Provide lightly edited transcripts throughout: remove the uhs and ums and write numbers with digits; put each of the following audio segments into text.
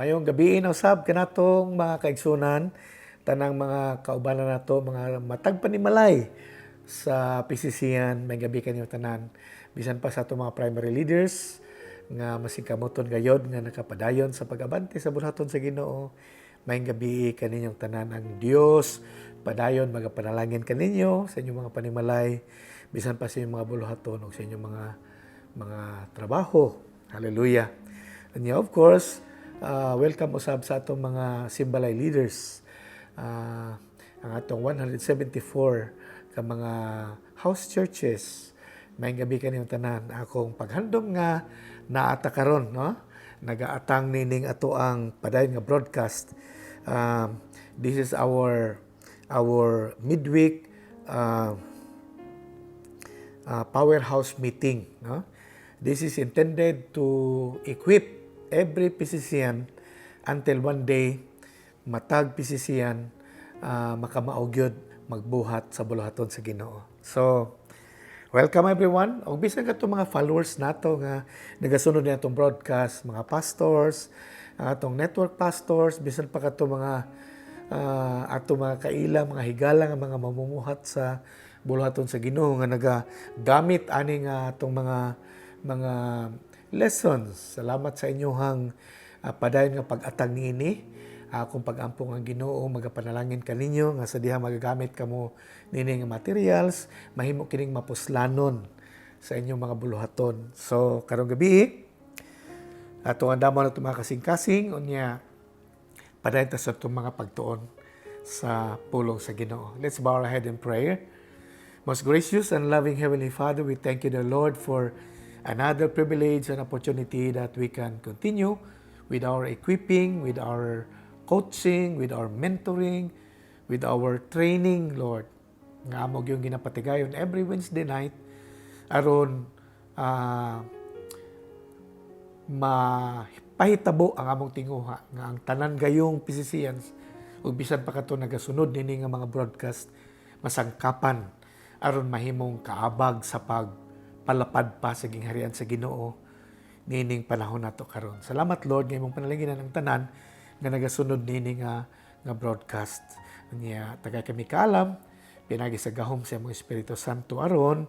Mayong gabi usab kanatong mga kaigsunan, tanang mga kaubanan nato, mga matag panimalay sa PCC-an, may gabi kanyo tanan. Bisan pa sa atong mga primary leaders nga masingkamoton gayod nga nakapadayon sa pag-abante sa buhaton sa Ginoo. May gabi kaninyong tanan ang Dios padayon magapanalangin kaninyo sa inyong mga panimalay bisan pa sa inyong mga buluhaton o sa inyong mga trabaho. Hallelujah. And yeah, of course, welcome usab sa atong mga Simbalay leaders. Ang atong 174 ka mga house churches. May gabi kaniyong tanan. Akong paghandom nga naata karon, no? Nagaatang nining ato ang padayon nga broadcast. This is our midweek powerhouse meeting, no? This is intended to equip every PCCian until one day matag PCCian makamaugyod magbuhat sa buluhaton sa Ginoo. So, welcome everyone. Og bisan ka mga followers nato nga nagasunod ni atong broadcast, mga pastors, atong network pastors, bisan pa kato mga atong mga kaila, mga higala nga mga mamumuhat sa buluhaton sa Ginoo nga nagagamit ani nga atong mga lessons. Salamat sa inyong padayon nga pag-atag niini. Kung pag-ampong ang Ginoo, magapanalangin kaninyo nga sa diha magagamit kamo nini nga materials, mahimo kining mapuslanon sa inyong mga buluhaton. So, karong gabi, atong andamon na mga kasing-kasing unya padayon ta sa itong mga pagtuon sa pulong sa Ginoo. Let's bow our head in prayer. Most gracious and loving Heavenly Father, we thank you, the Lord, for another privilege and opportunity that we can continue with our equipping, with our coaching, with our mentoring, with our training, Lord. Nga amog yung ginapatigayon every Wednesday night aron mapahitabo ang among tinguha nga ang tanan gayong PCCians ug bisan pa kato nagasunod nini nga mga broadcast masangkapan aron mahimong kaabag sa palapad pa sa gingharian sa Ginoo nining panahon nato karon. Salamat Lord nga imong panalinginan ang tanan nga nagasunod nini nga broadcast. Niya tagay kami kaalam pinagi sa gahom sa imong Espiritu Santo aron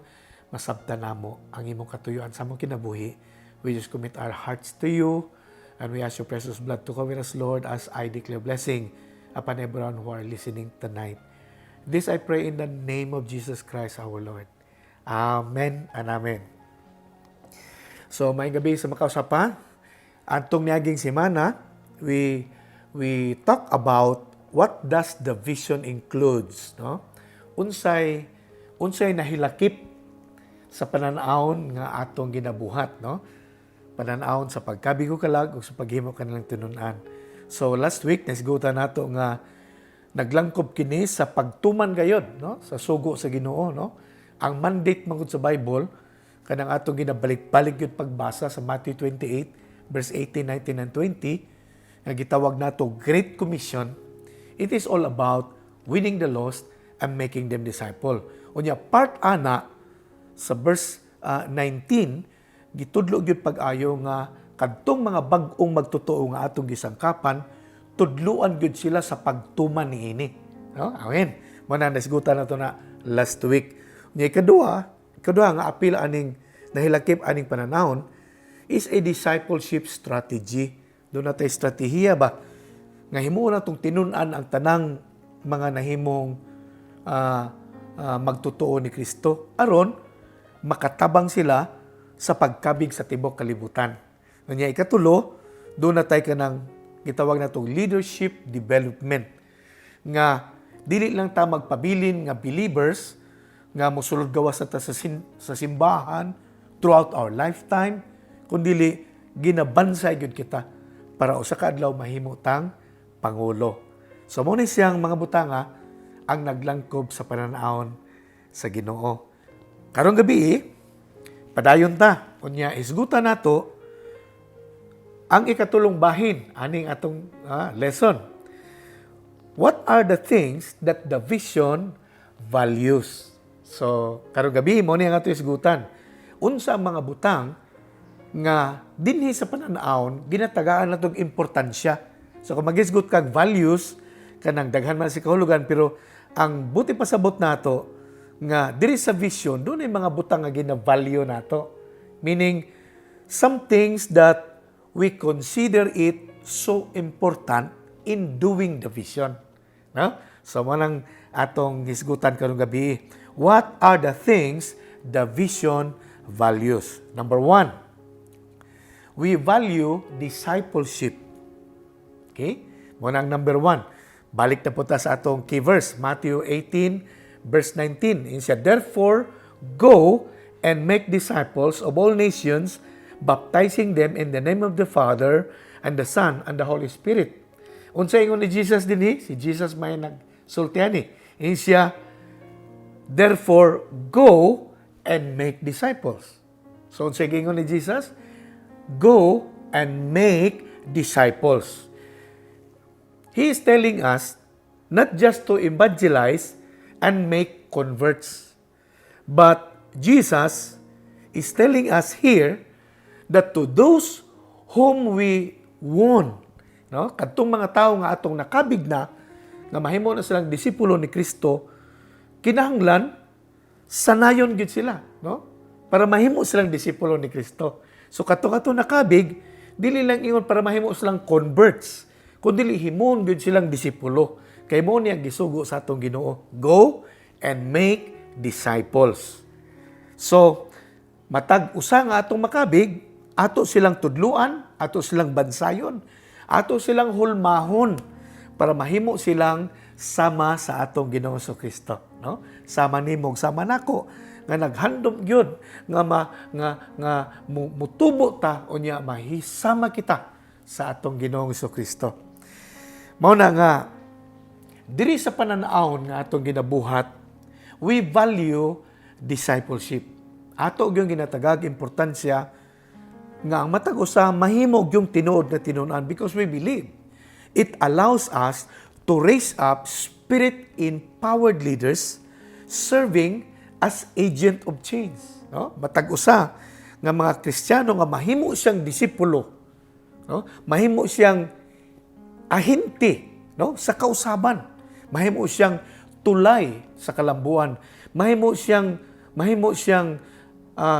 masabtan namo ang imong katuyuan sa among kinabuhi. We just commit our hearts to you and we ask your precious blood to cover us, Lord, as I declare blessing upon everyone who are listening tonight. This I pray in the name of Jesus Christ our Lord. Amen and amen. So, may gabi sa makausapa. Antong niaging semana, we talk about what does the vision includes, no? Unsay nahilakip sa pananahon nga atong ginabuhat, no? Pananahon sa pagkabigo kalag o sa paghimo kanilang tinunan. So, last week, nasigutan nato nga naglangkob kini sa pagtuman gayod, no? Sa sugo sa Ginoo, no? Ang mandate mangod sa Bible kanang atong ginabalik-balik gyud pagbasa sa Matthew 28 verse 18, 19 and 20 nga gitawag nato Great Commission. It is all about winning the lost and making them disciple. Unya part ana sa verse 19 gitudlo gyud pag-ayo nga kadtong mga bag-ong magtotoo nga atong gisangkapan tudluan gyud sila sa pagtuman niini. No? Amen. Muna nasigutan nato na last week. Nya kadua nga apil aning nahilakip aning pananahon is a discipleship strategy. Doon natay estratehiya ba nga himuon natong tinun-an ang tanang mga nahimong magtotoo ni Kristo aron makatabang sila sa pagkabig sa tibok kalibutan. Nya ikatulo, doon natay kanang gitawag natong leadership development nga dili lang ta magpabilin nga believers nga mosulod gawas ta sa simbahan throughout our lifetime, kundi ginabansay gyud kita para usa ka adlaw mahimo tang pangulo. So mo ni siyang mga butanga ang naglangkob sa pananahon sa Ginoo. Karong gabi padayon ta unya isgutan nato ang ikatulong bahin aning atong lesson. What are the things that the vision values? So, karong gabi mo ni ang ato isgutan. Unsa ang mga butang nga dinhi sa pananaon ginatagaan natong importansya. So kung magisgot kag values kanang daghan man si kahulugan, pero ang buti pasabot nato nga diri sa vision doon ay mga butang nga gina-value nato. Meaning some things that we consider it so important in doing the vision. No? So manang atong hisgutan karong gabi, what are the things the vision values? Number 1, we value discipleship. Okay? Muna ang number 1. Balik na po ta sa atong key verse, Matthew 18, verse 19. It said, therefore, go and make disciples of all nations, baptizing them in the name of the Father, and the Son, and the Holy Spirit. Unsa ingon ni Jesus dinhi? Si Jesus may nagsultihan ni. Siya, therefore, go and make disciples. So, unsa ingon ni Jesus? Go and make disciples. He is telling us not just to evangelize and make converts, but Jesus is telling us here that to those whom we won, no? Kadtong mga tawo nga atong nakabig na, nga mahimo na silang disipulo ni Kristo, kinahanglan sanayon gid sila, no? Para mahimo silang disipulo ni Kristo. So kadto nakabig, dili lang ingon para mahimo silang converts, kundi himon gid silang disipulo. Kay mo niya gisugo sa atong Ginoo, go and make disciples. So matag usa nga atong makabig, ato silang tudluan, ato silang bansayon, ato silang hulmahon para mahimo silang sama sa atong Ginoo Kristo, no? Sama nimo, sama nako nga naghandom gyud nga mutubo ta unya mahisama kita sa atong Ginoo Kristo. Mao na nga diri sa pananaon nga atong ginabuhat, we value discipleship. Ato gyud ginatagag importansya nga ang matag usa mahimo yung tinuod na tinunan because we believe it allows us to raise up spirit-empowered leaders serving as agent of change. No? Matag usa nga mga Kristiyano nga mahimo siyang disipulo, no? Mahimo siyang ahente, no? Sa kausaban, mahimo siyang tulay sa kalambuan, mahimo siyang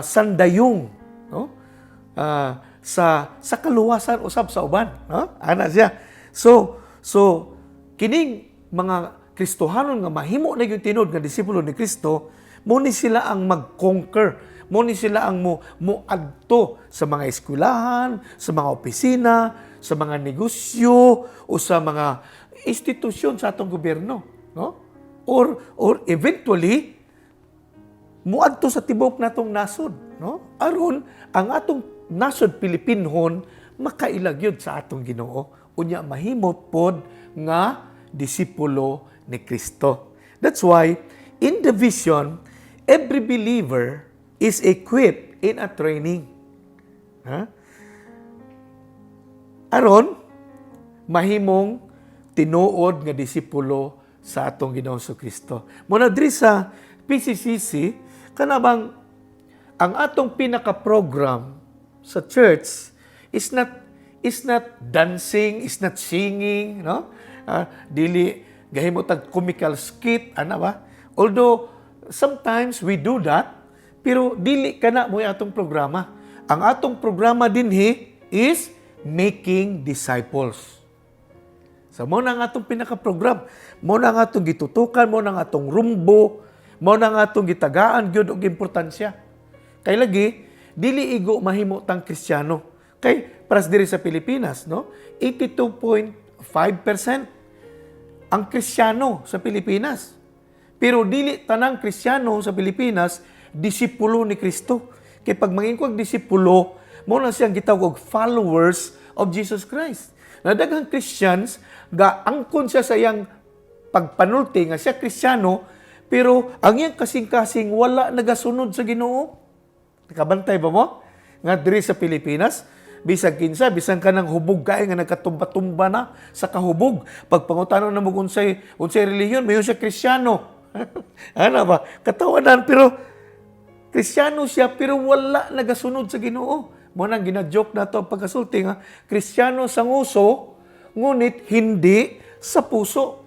sandayong, no? Sa kaluwasan usab sa uban, no? Ana siya. So kining mga Kristohanon nga mahimo na yung tinud nga disipulo ni Kristo, mo ni sila ang mag-conquer, mo ni sila ang moadto sa mga eskwelahan, sa mga opisina, sa mga negosyo o sa mga institusyon sa atong gobyerno, no? Or eventually moadto sa tibok natong nasod, no? Aron ang atong nasod Pilipinhon makailagyod sa atong Ginoo, unya mahimo pod nga disipulo ni Kristo. That's why in the vision, every believer is equipped in a training. Aron mahimong tinuod nga disipulo sa atong Ginoo Kristo. Muna diri sa PCCC, kanabang ang atong pinaka-program sa church is not dancing, is not singing, no? Dili gahimo tag comical skit, ana ba? Although sometimes we do that, pero dili kana mo atong programa. Ang atong programa dinhi is making disciples. So mo na nga atong pinaka-program, mo na nga atong gitutukan, mo na nga atong rumbo, mo na nga atong gitagaan gyud og importansya. Kay lagi dili igo mahimo tang Kristiyano. Kay paras diri sa Pilipinas, no? 82.5% ang Kristiyano sa Pilipinas. Pero dili tanang Kristiyano sa Pilipinas disipulo ni Kristo. Kay pag mangingkog disipulo, mo na siyang gitawag og followers of Jesus Christ. Na daghang Christians ga angkon siya sa iyang pagpanulti nga siya Kristiyano, pero ang iyang kasing-kasing wala nagasunod sa Ginoo. Nakabantay ba mo? Nga diri sa Pilipinas, bisag kinsa, bisan ka ng hubog kay nga nagkatumba-tumba na sa kahubog. Pag pangutano na mo unsay relihiyon, mayon siya Kristiyano. Ano ba? Katawanan, pero Kristiyano siya, pero wala nagasunod sa Ginoo. Mo nang gina-joke na to pagkasulti nga Kristiyano sa nguso ngunit hindi sa puso.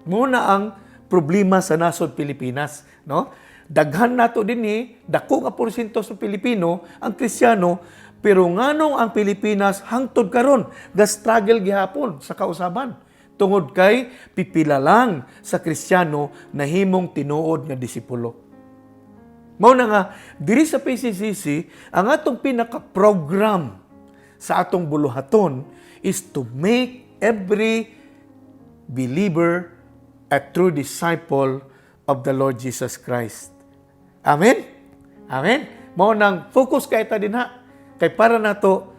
Muna ang problema sa nasod Pilipinas, no? Daghan nato dinhi, dako nga porsyento sa Pilipino ang Kristiyano, pero nganong ang Pilipinas hangtod karon ga-struggle gihapon sa kausaban tungod kay pipila lang sa Kristiyano na himong tinuod nga disipulo. Mao na nga diri sa PCCC ang atong pinaka-program sa atong buluhaton is to make every believer a true disciple of the Lord Jesus Christ. Amen? Amen? Mao nang focus kay ta dinha kay para nato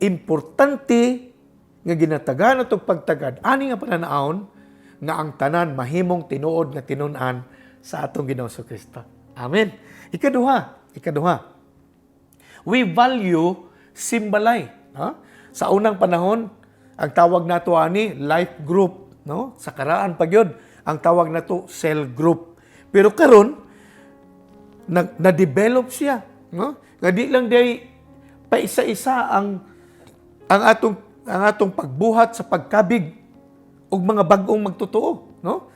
importante nga ginatagan atong pagtagad ani nga pananaon nga ang tanan mahimong tinuod nga tinun-an sa atong Ginoong Kristo. Amen. Ikaduha. We value simbalay. No? Sa unang panahon, ang tawag nato ani life group, no? Sa karaan pagyod, ang tawag nato cell group. Pero karon na-develop siya, no? Nga di lang day paisa-isa ang atong pagbuhat sa pagkabig og mga bag-ong magtotoo, no?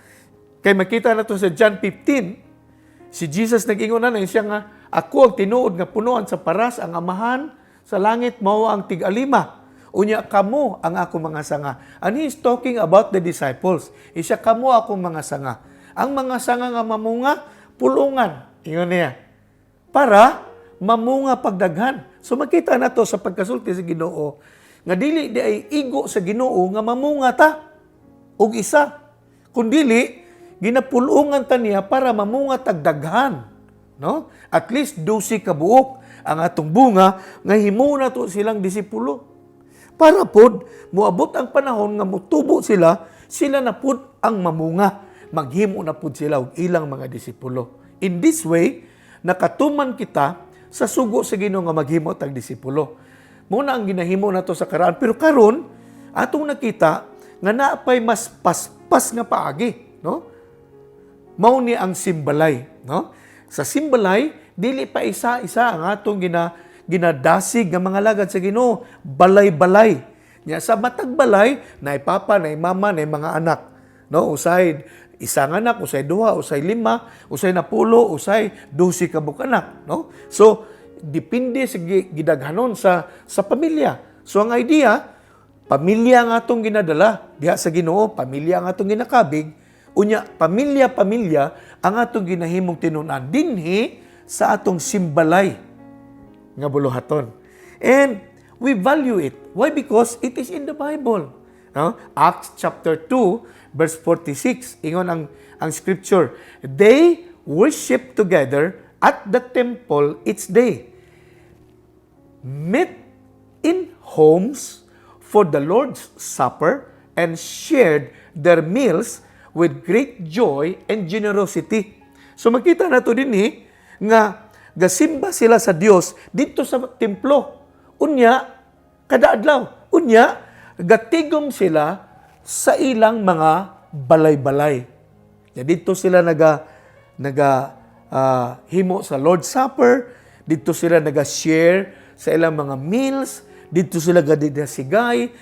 Kay makita nato sa John 15, si Jesus nag-ingon na siya nga, ako ang tinuod nga punuan sa paras, ang amahan sa langit mao ang tig-alima. Unya kamo ang ako mga sanga. And he is talking about the disciples. Isya kamo ako mga sanga. Ang mga sanga nga mamunga, pulungan. Ingon niya. Para mamunga pagdaghan. So makita na to sa pagkasulti sa Ginoo nga dili di ay igo sa Ginoo nga mamunga ta og isa. Kundili ginapulungan ta niya para mamunga tagdaghan, no? At least 12 ka buok ang atong bunga nga himo na to silang disipulo. Para pod moabot ang panahon nga motubo sila na pod ang mamunga. Maghimo na pod sila og ilang mga disipulo. In this way, nakatuman kita sa sugo sa Ginoo nga maghimo tag disipulo. Muna ang ginahimo nato sa karaan, pero karon atong nakita nga naapay mas paspas nga paagi, no? Mao ni ang simbalay, no? Sa simbalay, dili pa isa-isa ang atong ginadasig nga mga lagad sa Ginoo, balay-balay. Nya sa matag balay, nay papa, nay mama, nay mga anak, no? Usay isang anak, usay duha, usay lima, usay napulo, usay 12 ka anak, no? So depende sa gidaghanon sa pamilya. So ang idea, pamilya ang atong ginadala diha sa Ginoo, pamilya ang atong ginakabig. Unya, pamilya ang atong ginahimong tinunan dinhi sa atong simbalay nga buluhaton. And we value it. Why? Because it is in the Bible. No? Acts chapter 2, verse 46, ingon ang scripture. They worship together at the temple each day, met in homes for the Lord's Supper, and shared their meals with great joy and generosity. So makita nato dinhi nga gasimba sila sa Dios dito sa templo. Unya kada adlaw, unya gatigom sila sa ilang mga balay-balay. Ya dito sila himo sa Lord's Supper, dito sila naga-share sa ilang mga meals, dito sila gadidasigay,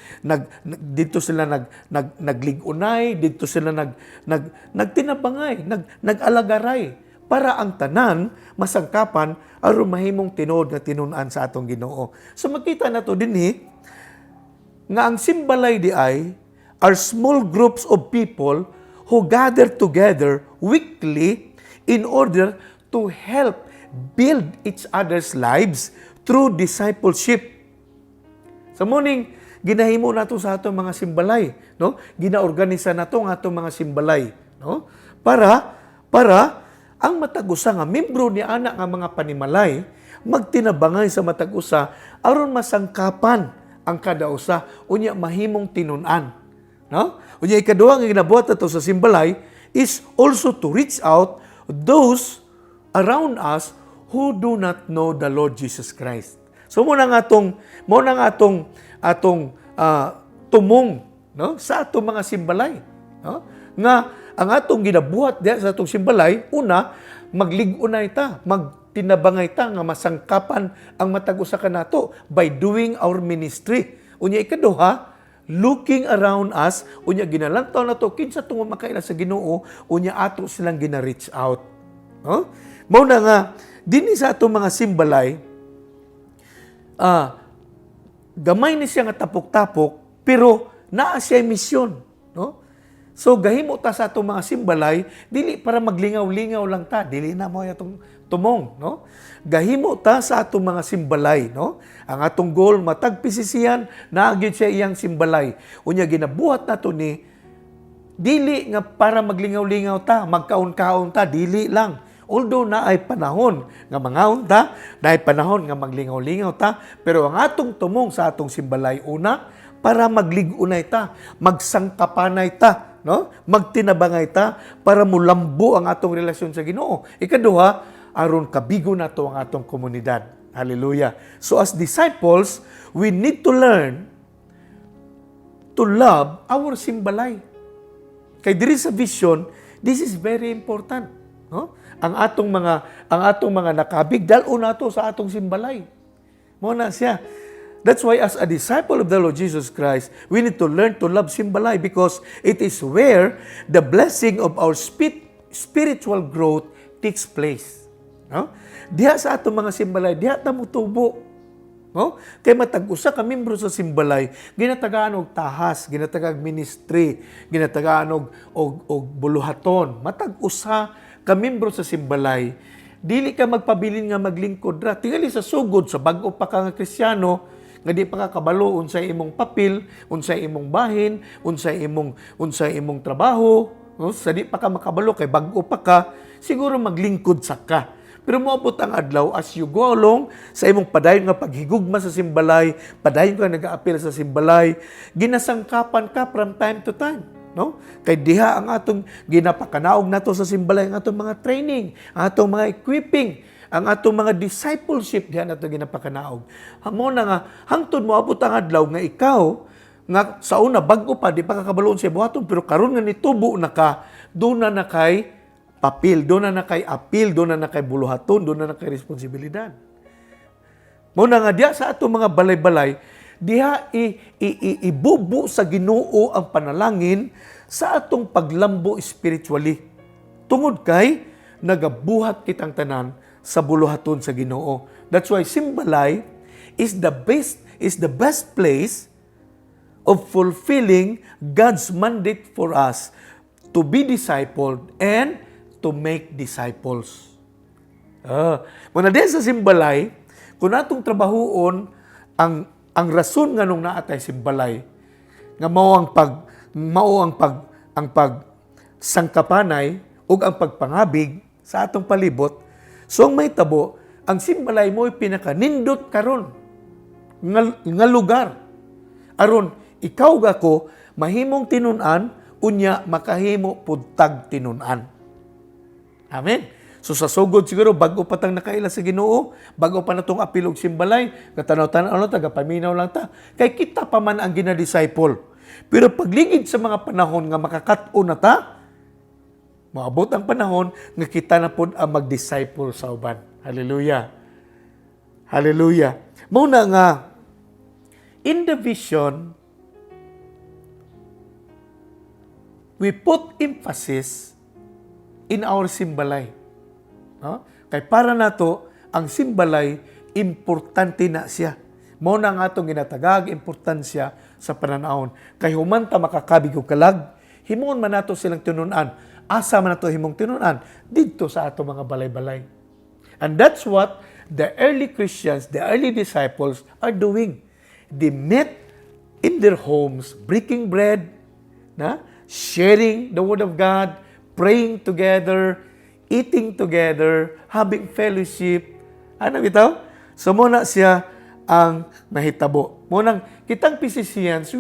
dito sila nagligunay, dito sila nagtinabangay, nagalagaray para ang tanan masangkapan aron mahimong tinuod nga tinun-an sa atong Ginoo. So makita nato dinhi nga ang simbalay di ay are small groups of people who gather together weekly in order to help build each other's lives through discipleship. Sa morning, ginahimo nato sa atong mga simbalay, no? Ginaorganisa nato ang atong mga simbalay, no? Para ang matag-usa nga membro ni ana nga mga panimalay magtinabangay sa matag-usa aron masangkapan ang kada usa unya mahimong tinun-an, no? Unya ikaduha nga ginabuhat nato sa simbalay is also to reach out those around us who do not know the Lord Jesus Christ. So mo na nga atong tumong, no, sa atong mga simbalay, no? Nga ang atong ginabuhat diha sa atong simbalay, una, magligunay ta, tinabangay ta nga masangkapan ang matag usa kanato by doing our ministry. Unya ikaduha, looking around us, unya ginalantaw na to kinsa tong makaila sa Ginoo, unya ato silang gina-reach out. No? Mao na nga dinhi sa atong mga simbalay, gamay ni siya nga tapok-tapok, pero naa siya misyon, no? So gahimo ta sa atong mga simbalay dili para maglingaw-lingaw lang ta, dili na mo atong tumong, no? Gahimo ta sa atong mga simbalay, no? Ang atong goal matag PCC-an, naa gyud siya iyang simbalay. Unya ginabuhat nato ni dili nga para maglingaw-lingaw ta, magkaon-kaon ta, dili lang. Although naay panahon nga mangaon ta, naay panahon nga maglingaw-lingaw ta, pero ang atong tumong sa atong simbalay una para magligunay ta, magsangkapanay ta, no? Magtinabangay ta para mulambo ang atong relasyon sa Ginoo. Ikaduha, aron kabigo nato ang atong komunidad. Hallelujah. So as disciples, we need to learn to love our simbalay. Kay diri sa vision, this is very important, no? Ang atong mga nakabig dal-o nato sa atong simbalay. Mo na siya. That's why as a disciple of the Lord Jesus Christ, we need to learn to love simbalay because it is where the blessing of our spiritual growth takes place. No? Diha sa atong mga simbalay, diha ta mutubo. No? Kay matag-usa ka membro sa simbalay, ginatagaan og tahas, ginatagaan ministry, ginatagaan og buluhaton. Matag-usa ka membro sa simbalay, dili ka magpabilin nga maglingkod ra. Tingali sa sugod sa bag-o pa ka nga Kristiyano, nga di pa ka kabalo unsay imong papel, unsay imong bahin, unsay imong trabaho, no? Sa di pa ka makabalo kay bag-o pa ka, siguro maglingkod sa ka. Pero moabot ang adlaw as you go along sa imong padayon nga paghigugma sa simbalay, padayon ka nag-aapil sa simbalay, ginasangkapan ka from time to time, no? Kay diha ang atong ginapakanaog nato sa simbalay, ang atong mga training, ang atong mga equipping, ang atong mga discipleship diha nato ginapakanaog. Hamo na nga hangtod moabot ang adlaw nga ikaw nga sa una bag-o pa di pa kakabaloon sa buhaton, pero karon nga nitubo na ka, do na kay papel, doon na kay apil, doon na kay buluhaton, doon na kay responsibilidad. Muna nga diya sa atong mga balay-balay, diha ibubo sa Ginoo ang panalangin sa atong paglambo spiritually. Tungod kay nagabuhat kitang tanan sa buluhaton sa Ginoo. That's why simbalay is the best place of fulfilling God's mandate for us to be discipled and to make disciples. Muna din sa simbalay, kung natong trabahoon ang rason nga nung naatay simbalay, nga mao ang sangkapanay ug ang pagpangabig sa atong palibot, so ang may tabo, ang simbalay mo pinakanindot karon nga lugar. Aron ikaw gako mahimong tinun-an, unya makahimo pud tag tinun-an. Amen. So sa sugod siguro bago pa tang nakaila sa Ginoo, bago pa natong apilog simbalay, katanaw-tanaw lang taga paminaw lang ta. Kay kita pa man ang gina-disciple. Pero pagligid sa mga panahon nga makakat-o na ta, maabot ang panahon nga kita na pud ang mag-disciple sa uban. Hallelujah. Hallelujah. Mao na nga in the vision we put emphasis in our simbalay. No? Kay para nato ang simbalay importante na siya. Mao na nga atong ginatagag importansya sa pananahon. Kay human ta makakabig og kalag, himon man nato silang tinun-an. Asa man nato himong tinun-an didto sa ato mga balay-balay. And that's what the early Christians, the early disciples are doing. They met in their homes, breaking bread, sharing the word of God, praying together, eating together, having fellowship. Ano bitaw? So muna siya ang nahitabo. Munang kitang PCCians,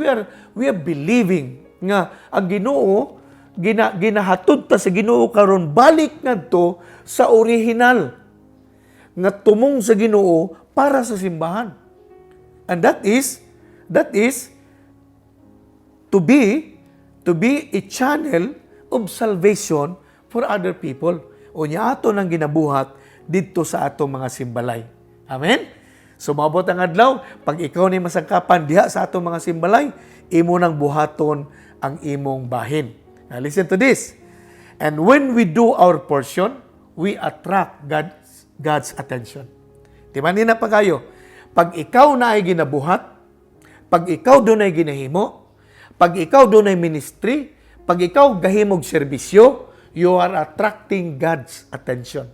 we are believing nga ang Ginoo ginahatod ta sa Ginoo karon balik ngadto sa original nga tumong sa Ginoo para sa simbahan. And that is to be a channel of salvation for other people. O niya ato nang ginabuhat dito sa atong mga simbalay. Amen? So maabot ang adlaw, pag ikaw ni masangkapan diha sa atong mga simbalay, imo nang buhaton ang imong bahin. Now listen to this. And when we do our portion, we attract God's attention. Di ba nina pa kayo? Pag ikaw na ay ginabuhat, pag ikaw doon ay ginahimo, pag ikaw doon ay ministry, pag ikaw gahimog serbisyo, you are attracting God's attention.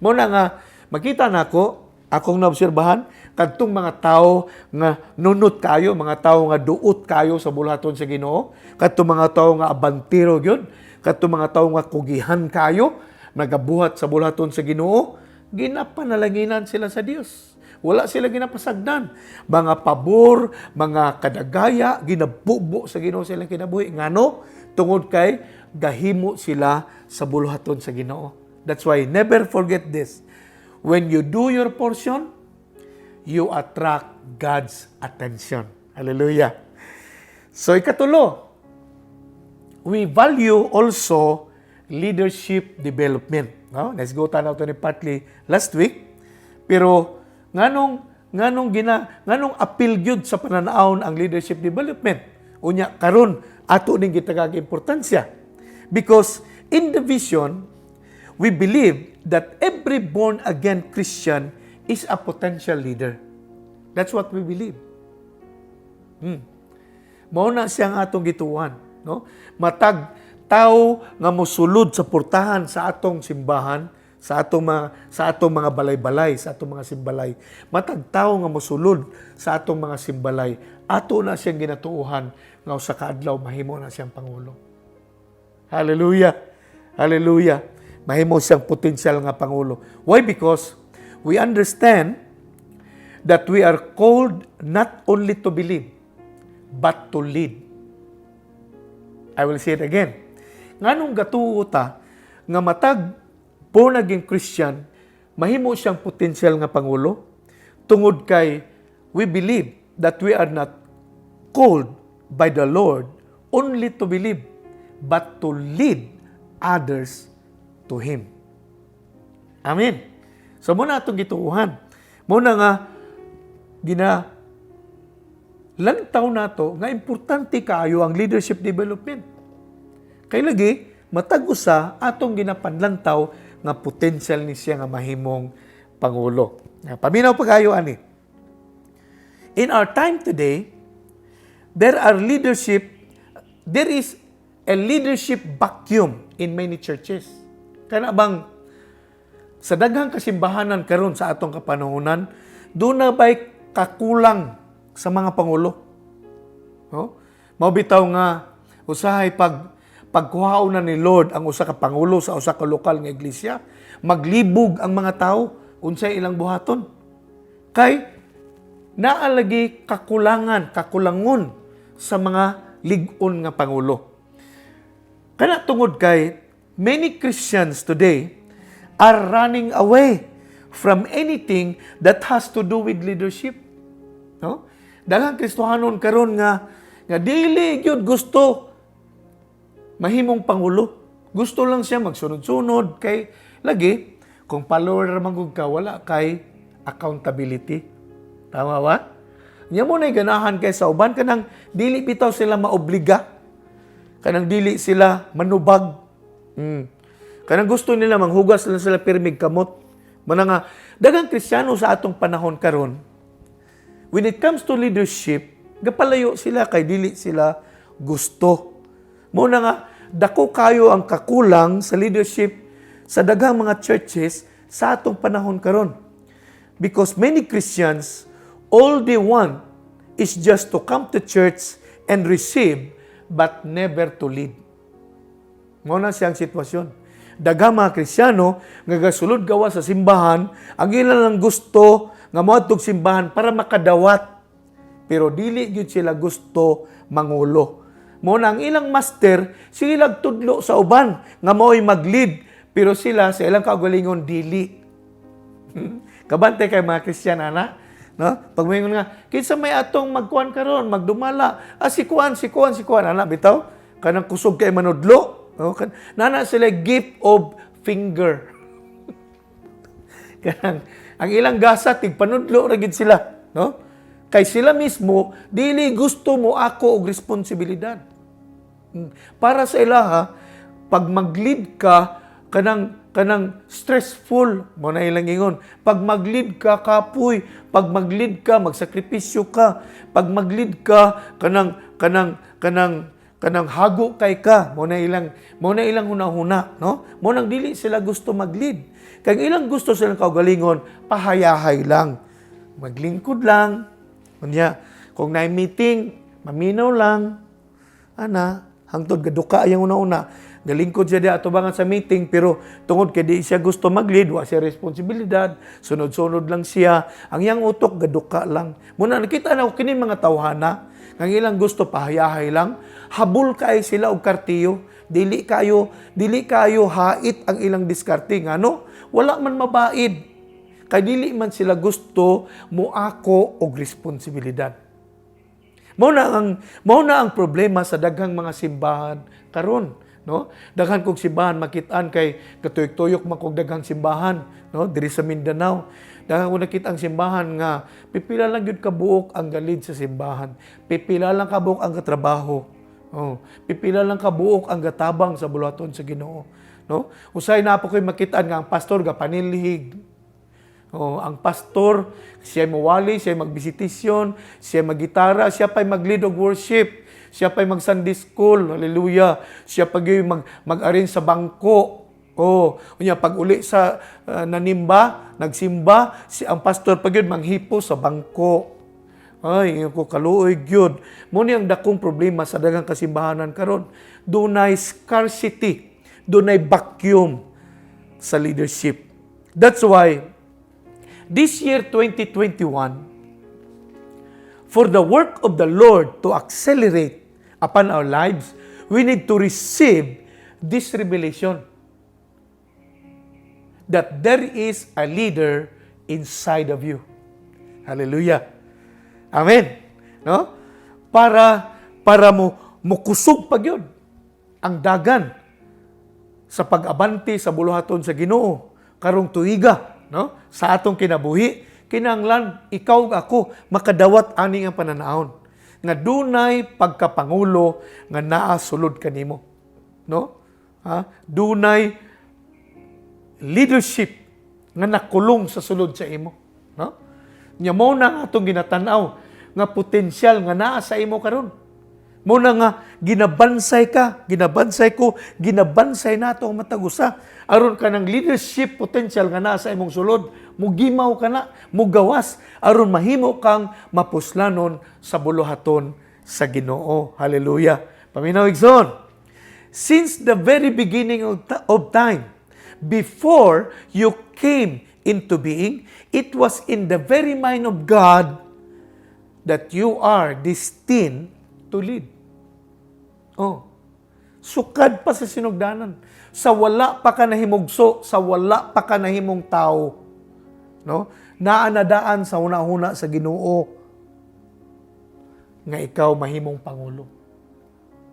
Muna nga, makita na akong naobserbahan, kadtong mga tao nga nunot kayo, mga tao nga duot kayo sa bulaton sa Ginoo, kadtong mga tao nga abantiro gyud, kadtong mga tao nga kugihan kayo, nagabuhat sa bulaton sa Ginoo, ginapanalanginan sila sa Dios. Wala sila ginapasagdan. Mga pabor, mga kadagaya, ginabubo sa Ginoo silang kinabuhi. Ngano? Tungod kay gahimo sila sa buluhaton sa Ginoo. That's why never forget this. When you do your portion, you attract God's attention. Hallelujah. So ikatulo, we value also leadership development. No? Let's go tanaw to ni partly last week. Pero nganong appeal gyud sa pananaon ang leadership development? Unya karon ato ning gitagag importansya. Because in the vision, we believe that every born-again Christian is a potential leader. That's what we believe. Mao na siyang atong gituan, no? Matag tao nga mosulod sa portahan sa atong simbahan, sa atong mga balay-balay, sa atong mga simbalay. Matag tao nga mosulod sa atong mga simbalay, ato na siyang ginatuuhan nga sa kaadlaw mahimo na siyang pangulo. Hallelujah. Hallelujah. Mahimo siyang potensyal nga pangulo. Why? Because we understand that we are called not only to believe, but to lead. I will say it again. Nganong gatuo ta nga matag born again Christian, mahimo siyang potensyal nga pangulo tungod kay we believe that we are not called by the Lord only to believe, but to lead others to Him. Amen. So muna itong gituuhan. Muna nga, lantaw na to nga importante kaayo ang leadership development. Kay lagi, matag-usa atong ginapanlantaw nga potential ni siya nga mahimong pangulo. Paminaw pa kayo ani. In our time today, there is a leadership vacuum in many churches. Kana bang sa daghang kasimbahanan karon sa atong kapanahunan, doon na ba'y kakulang sa mga pangulo? No? Mabitaw nga usahay pagkuhaon na ni Lord ang usa ka pangulo sa usa ka lokal nga iglesia, maglibog ang mga tao unsay ilang buhaton. Kay naalagi kakulangon sa mga lig-on nga pangulo. Kana tungod kay many Christians today are running away from anything that has to do with leadership. No? Daghang Kristohanon karon nga dili gyud gusto mahimong pangulo. Gusto lang siya magsunod-sunod kay lagi kung follower man gud ka wala kay accountability. Tama ba? Nya mo nay ganahan kay sa uban kanang dili bitaw sila maobliga. Kanang dili sila manubag. Kanang gusto nila manghugas lang sila pirmig kamot. Mana nga daghang Kristiyano sa atong panahon karon, when it comes to leadership, gapalayo sila kay dili sila gusto. Muna nga dako kayo ang kakulang sa leadership sa daghang mga churches sa atong panahon karon. Because many Christians, all they want is just to come to church and receive, but never to lead. Muna siyang sitwasyon. Daghang mga Kristiyano nga gasulod gawa sa simbahan, ang ilang lang gusto nga moadtog simbahan para makadawat. Pero dili gyud sila gusto mangulo. Muna ang ilang master, sila tudlo sa uban nga mao'y mag-lead, pero sila sa ilang kaugalingon dili. Kabante kay mga Kristiyan ana, no? Pag moingon nga, kinsa may atong magkuan karon, magdumala, si kuan ana bitaw, kanang kusog kay manudlo. No? Nana sila gift of finger. Kanang ang ilang gasa tigpanudlo ra gid sila, no? Kay sila mismo dili gusto mo ako og responsibilidad. Para sa ilaha, pag mag-lead ka kanang stressful mo na ilang ingon. Pag mag-lead ka kapoy, pag mag-lead ka magsakripisyo ka, pag mag-lead ka kanang hago kay ka mo na ilang hunahuna, no? Mo nang dili sila gusto mag-lead. Kay ilang gusto silang kaugalingon, pahayahay lang. Maglingkod lang. Kunya, kung na meeting, maminaw lang. Hangtod gaduka yang una-una. Galingkod siya di atubangan sa meeting, pero tungod kay di siya gusto mag-lead, wa siya responsibilidad, sunod-sunod lang siya. Ang yang utok, gaduka lang. Muna nakita na ko kini mga tawhana, ang ilang gusto pahayahay lang, habol kay sila og kartiyo, dili kayo hait ang ilang diskarte ngano, wala man mabaid. Kay dili man sila gusto moako og responsibilidad. Mao na ang problema sa daghang mga simbahan karon, no? Daghan kog simbahan makit-an kay katuyok-tuyok man kog daghang simbahan, no? Diri sa Mindanao. Daghan ko nakita ang simbahan nga pipila lang gyud ka buok ang galid sa simbahan. Pipila lang ka buok ang katrabaho. Oh, pipila lang ka buok ang gatabang sa buluhaton sa Ginoo, no? Usay na po koy makit-an nga ang pastor ga panilhig. Oh, ang pastor, siya mawali, siya magbisitisyon, siya maggitara, siya pa'y mag-lead of worship, siya pa'y mag-Sunday school, hallelujah, siya pa'y mag-arrange sa bangko. Oh, unya pag uli sa nagsimba, ang pastor pag yun manghipo sa bangko. Ay, ko kaluoy gyud. Mo ni ang dakong problema sa daghang kasimbahanan karon. Dunay scarcity, dunay vacuum sa leadership. That's why this year, 2021, for the work of the Lord to accelerate upon our lives, we need to receive this revelation that there is a leader inside of you. Hallelujah. Amen. No? Para mo kusog pag yun ang dagan sa pag-abanti sa buluhaton sa Ginoo karong tuiga, no? Sa atong kinabuhi, kinahanglan ikaw ako makadawat ani ang pananaon nga dunay pagkapangulo nga naa sulod kanimo, no? Dunay leadership nga nakulong sa sulod sa imo, no? Nya mo na atong ginatan-aw nga potensyal nga naa sa imo karon. Mo na nga ginabansay ko, ginabansay nato ang matag usa aron ka ng leadership potential nga naa sa imong sulod, mugimaw ka na, mugawas aron mahimo kang mapuslanon sa buluhaton sa Ginoo. Hallelujah. Paminaw igsoon. Since the very beginning of time, before you came into being, it was in the very mind of God that you are destined to lead. Oh, sukad pa sa sinugdanan. Sa wala pa ka nahimugso, sa wala pa ka nahimong tao, no? Naanadaan sa una-una sa Ginoo nga ikaw mahimong pangulo.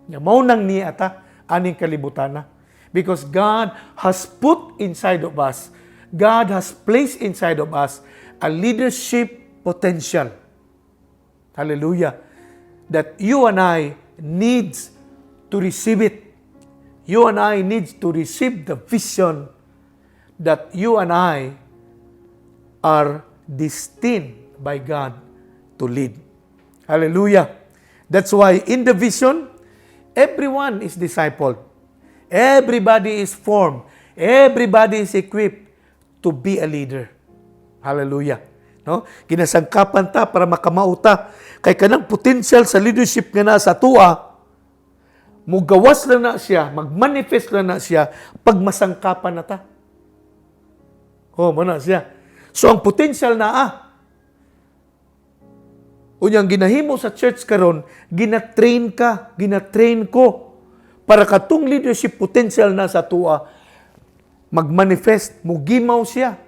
Nga mao nang niata aning kalibutana. Because God has put inside of us, God has placed inside of us a leadership potential. Hallelujah. That you and I needs to receive it. You and I needs to receive the vision that you and I are destined by God to lead. Hallelujah. That's why in the vision, everyone is discipled. Everybody is formed. Everybody is equipped to be a leader. Hallelujah. No? Kinasangkapan ta para makamauta kay kanang potential sa leadership nga nasa tuwa, mugawas lang na siya, magmanifest lang na siya pag masangkapan na ta. Oh, mana siya. So ang potential na unyang ginahimo sa church karon, ginatrain ko para katong leadership potential na sa tuwa magmanifest, mugimaw siya.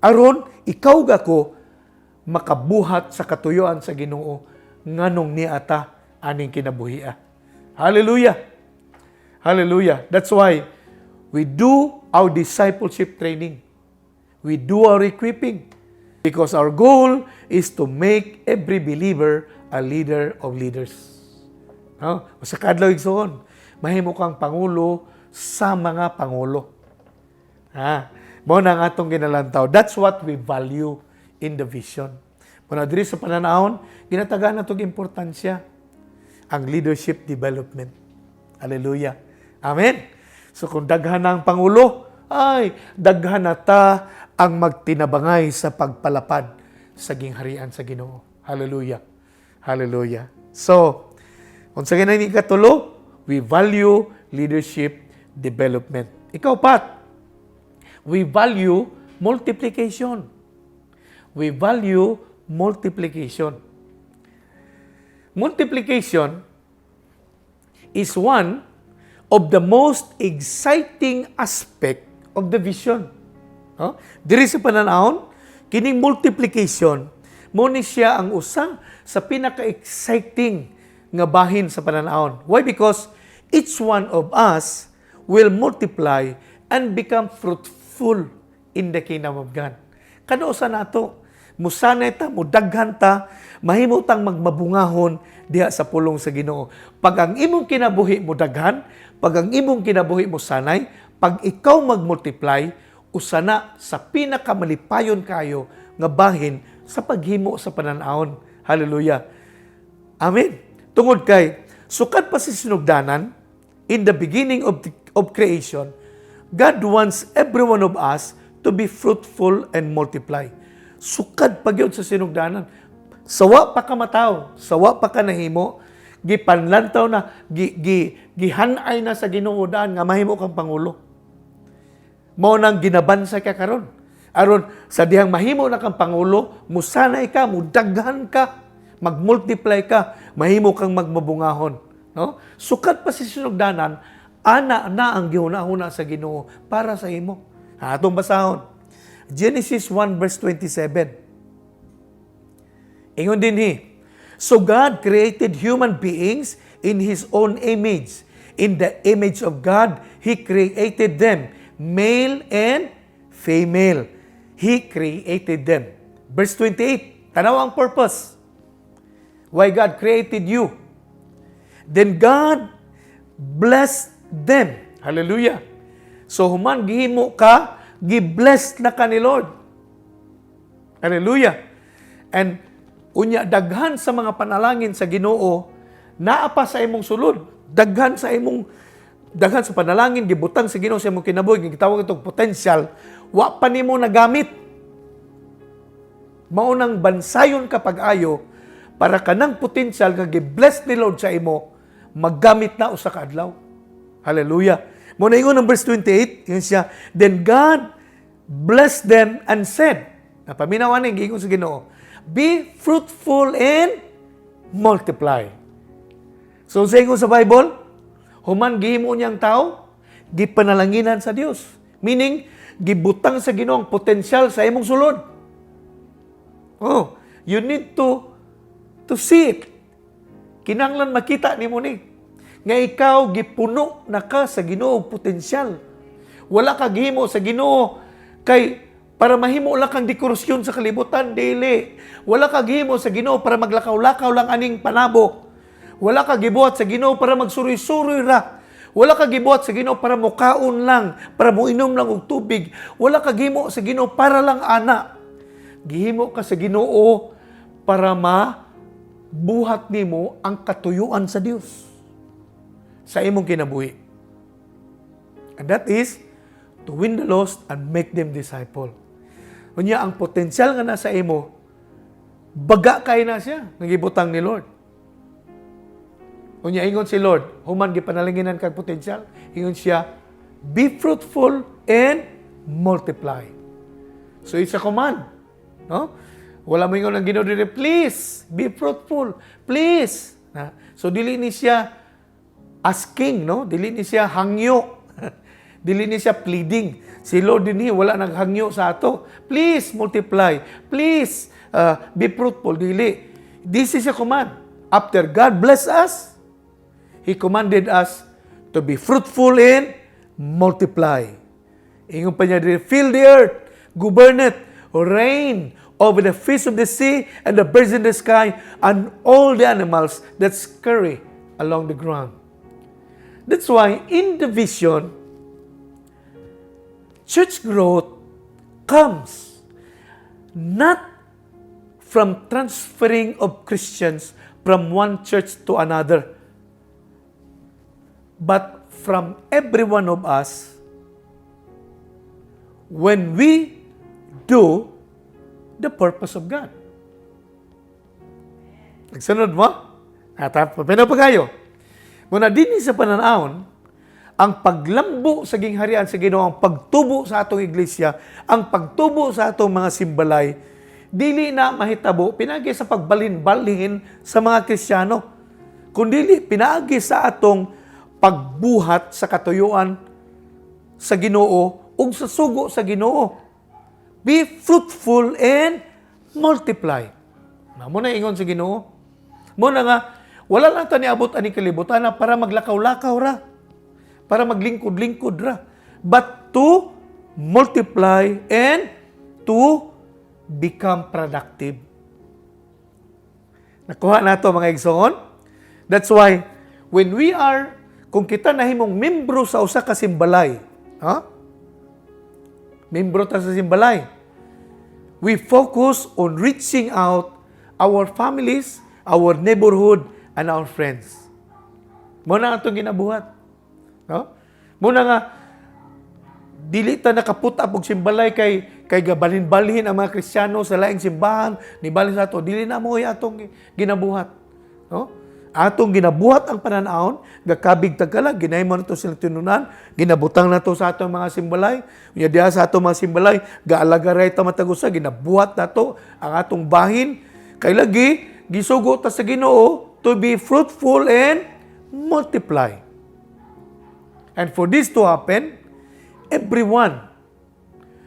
Aron ikaw gako makabuhat sa katuyuan sa Ginoo nganong niata aning kinabuhia. Hallelujah. Hallelujah. That's why we do our discipleship training. we do our equipping. Because our goal is to make every believer a leader of leaders. No? Sa kadlaw igsoon, mahimo kang pangulo sa mga pangulo. Mao na ang atong ginalantaw. That's what we value in the vision. Muna diri sa pananahon, ginatagaan natong importansya ang leadership development. Hallelujah. Amen. So kung daghan na ang pangulo, ay daghan na ta ang magtinabangay sa pagpalapad sa gingharian sa Ginoo. Hallelujah. Hallelujah. So, unsa ganay ni katulo, we value leadership development. Ikaw pat, we value multiplication. We value multiplication. Multiplication is one of the most exciting aspect of the vision. Diri sa pananahon, kining multiplication, mo ni siya ang usa sa pinaka-exciting nga bahin sa pananahon. Why? Because each one of us will multiply and become fruitful in the kingdom of God. Kano sa nato, musanay ta, mudaghan ta, mahimo tang magmabungahon diha sa pulong sa Ginoo. Pag ang imong kinabuhi mo daghan, pag ang imong kinabuhi mo sanay, pag ikaw magmultiply, usana sa pinakamalipayon kayo nga bahin sa paghimo sa pananahon. Hallelujah. Amen. Tungod kay sukad pa si sinugdanan, in the beginning of creation, God wants every one of us to be fruitful and multiply. Sukad pa gyud sa sinugdanan. Sawa pa ka mataw, sawa pa ka nahimo, gipanlantaw na, gihanay na sa Ginoo daan nga mahimo kang pangulo. Mao nang ginabansa ka karon. Aron sa dihang mahimo na kang pangulo, musanay ka, mudaghan ka, magmultiply ka, mahimo kang magmabungahon. No? Sukat pa si sinugdanan, ana na ang gihuna-huna sa Ginoo para sa imo. Atong basahon. Genesis 1 verse 27. Ingon din hi. So God created human beings in His own image. In the image of God, He created them. Male and female. He created them. Verse 28, tanaw ang purpose. Why God created you. Then God blessed them. Hallelujah. So human gihimo ka, gi-blessed na ka ni Lord. Hallelujah. And unya daghan sa mga panalangin sa Ginoo, naa pa sa imong sulod. Daghan sa panalangin gibutang sa Ginoo sa imong kinabuhi, gitawag itong potential, wa pa nimo nagamit. Mao nang bansayon ka pag-ayo para kanang potential nga gi-bless ni Lord sa imo, maggamit na usa ka adlaw. Hallelujah. Mo na ingon ng verse 28, yun siya, then God blessed them and said, napaminawan ni giingon sa Ginoo, be fruitful and multiply. So sa ingon sa Bible, human gihimo niyang tao, gipanalanginan sa Dios. Meaning, gibutang sa Ginoo ang potensyal sa imong sulod. Oh, you need to see it. Kinahanglan makita nimo ni nga ikaw gipuno na ka sa Ginoo potensyal. Wala ka gihimo sa Ginoo kay para mahimo lang kang dekorasyon sa kalibutan, dili. Wala ka gihimo sa Ginoo para maglakaw-lakaw lang aning panabo. Wala ka gibuhat sa Ginoo para magsuroy-suroy ra. Wala ka gibuhat sa Ginoo para mukaon lang, para muinom lang og tubig. Wala ka gihimo sa Ginoo para lang ana. Gihimo ka sa Ginoo para mabuhat nimo ang katuyuan sa Dios sa imong kinabuhi. And that is to win the lost and make them disciple. Unya ang potensyal nga nasa imo, baga kay na siya, nagibutang ni Lord. Unya ingon si Lord, human gipanalinginan kag potensyal, ingon siya, be fruitful and multiply. So it's a command, no? Wala mo ingon ang Ginoo diri, please be fruitful, please. So dili ni siya asking, no? Dili ni siya hangyo. Dili ni siya pleading. Si Lord dinhi wala naghangyo sa ato. Please multiply. Please be fruitful. Dili. This is a command. After God bless us, He commanded us to be fruitful and multiply. Ingon pa niya diri, fill the earth, governeth, reign over the fish of the sea and the birds in the sky and all the animals that scurry along the ground. That's why in the vision, church growth comes not from transferring of Christians from one church to another, but from every one of us when we do the purpose of God. Nagsunod mo? Pabino pa kayo. Muna din sa pananaon, ang paglambo sa gingharian sa Ginoo, ang pagtubo sa atong iglesia, ang pagtubo sa atong mga simbalay, dili na mahitabo pinagi sa pagbalin-balhin sa mga Kristiyano, kundi pinagi sa atong pagbuhat sa katuyuan sa Ginoo ug sa sugo sa Ginoo. Be fruitful and multiply. Mo na ingon sa Ginoo. Mo na nga wala lang ta niabot ani kalibutan na para maglakaw-lakaw ra, para maglingkod-lingkod ra, but to multiply and to become productive. Nakuha na ito mga igsoon? That's why, when we are, kung kita nahimong membro sa usa ka simbalay, membro ta sa simbalay, we focus on reaching out our families, our neighborhood, and our friends. Muna nga itong ginabuhat. Muna nga, dili ta nakaputa og simbalay kay gabalin-balhin ang mga Kristiyano sa laing simbahan, ni balin sa ato, dili na mo atong ginabuhat. Atong ginabuhat ang pananaon, gakabig tagala, ginahimo nato silang tinunan, ginabutang nato sa atong mga simbalay, unya diha sa atong mga simbalay, gaalagaray ta matagusa, ginabuhat nato ang atong bahin, kay lagi gisugo ta sa Ginoo to be fruitful and multiply. And for this to happen, everyone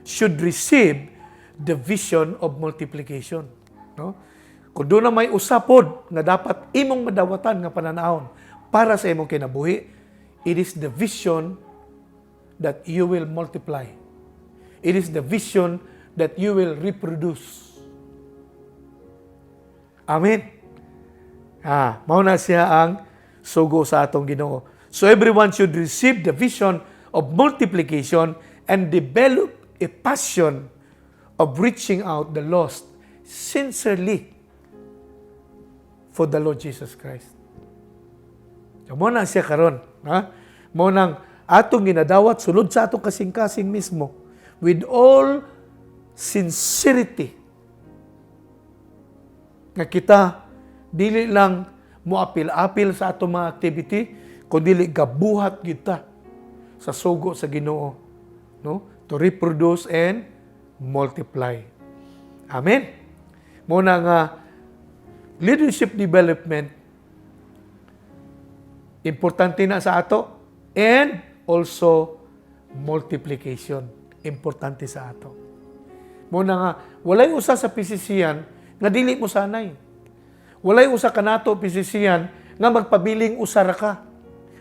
should receive the vision of multiplication. Kung doon na may usapod na dapat imong madawatan nga pananaon para sa imong kinabuhi, it is the vision that you will multiply. It is the vision that you will reproduce. Amen? Mao na siya ang sugo sa atong Ginoo. So everyone should receive the vision of multiplication and develop a passion of reaching out the lost sincerely for the Lord Jesus Christ. So, mo na siya karon, mo nang atong ginadawat sulod sa atong kasing-kasing mismo with all sincerity nga kita dili lang moapil-apil sa atong mga activity, kundi gabuhat kita sa sugo sa Ginoo, to reproduce and multiply. Amen. Muna nga leadership development importante na sa ato, and also multiplication importante sa ato. Muna nga walay usa sa PCC-yan nga dili mo sanay. Walay usa kanato PCC-yan nga magpabiling usara ka.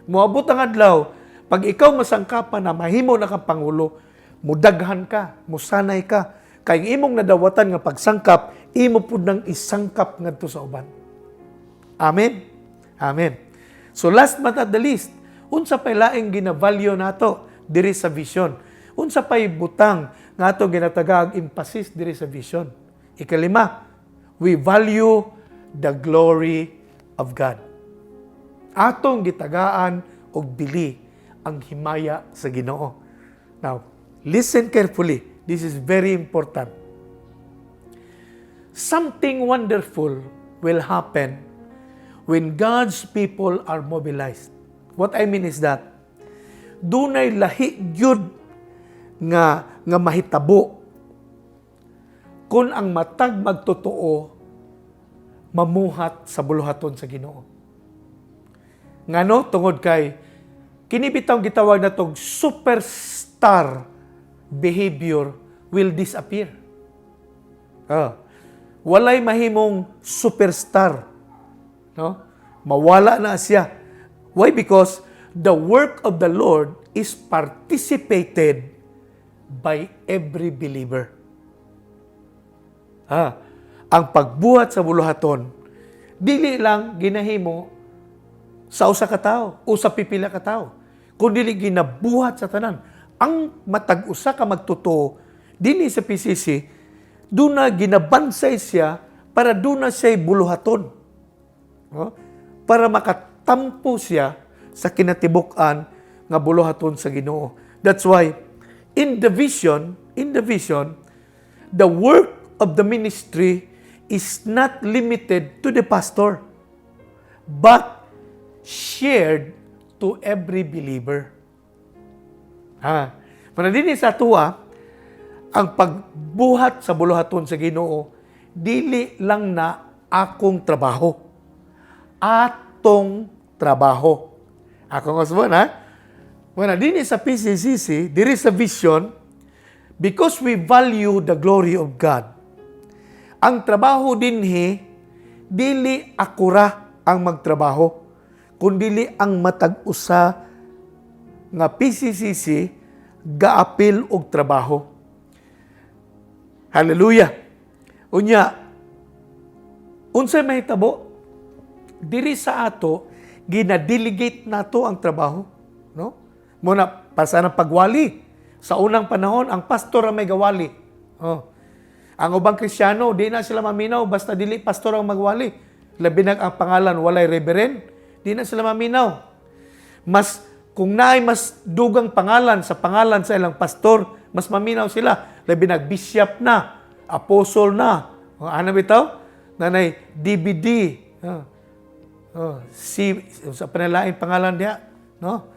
Moabot ang adlaw pag ikaw masangkapan na mahimo na kang pangulo, mudaghan ka, musanay ka, kay imong nadawatan nga pagsangkap, imo pud nang isangkap ngadto sa uban. Amen. Amen. So last but not the least, unsa pay laing ginavalue nato diri sa vision? Unsa pay butang nga ato ginatagag emphasis diri sa vision? Ikalima, we value the glory of God. Atong gitagaan og bili ang himaya sa Ginoo. Now, listen carefully. This is very important. Something wonderful will happen when God's people are mobilized. What I mean is that dunay lahi gyud nga mahitabo kung ang matag magtotoo mamuhat sa buluhaton sa Ginoo. Ngano tungod kay kini bitaw gitawag natong superstar behavior will disappear. Walay mahimong superstar. Mawala na siya. Why? Because the work of the Lord is participated by every believer. Ang pagbuhat sa buluhaton, dili lang ginahimo sa usa ka tawo o sa pipila ka tawo, kundi ginabuhat sa tanan. Ang matag usa ka magtotoo dinhi sa PCC, duna ginabansay siya para duna siya buluhaton. Para makatampo siya sa kinatibuk-an nga buluhaton sa Ginoo. That's why in the vision, the work of the ministry is not limited to the pastor, but shared to every believer. Manadini sa tuwa, ang pagbuhat sa buluhaton sa Ginoo, dili lang na akong trabaho. Atong trabaho. Akong osbon, Manadini sa PCCC, there is a vision, because we value the glory of God. Ang trabaho dinhi, dili akura ang magtrabaho, kundi ang matag-usa nga PCCC gaapil og trabaho. Hallelujah. Unya, unsay mahitabo? Diri sa ato, gina-delegate nato ang trabaho, no? Muna para ng pagwali. Sa unang panahon, ang pastor ang may gawali. Ang ubang Kristiyano, di na sila maminaw, basta dili pastor ang magwali. Labi na ang pangalan, walay reverend, di na sila maminaw. Kung naay mas dugang pangalan sa ilang pastor, mas maminaw sila. Labi na bishop na, apostle na. Ano bitaw? Nanay, DVD. Sa panalain pangalan diya. No?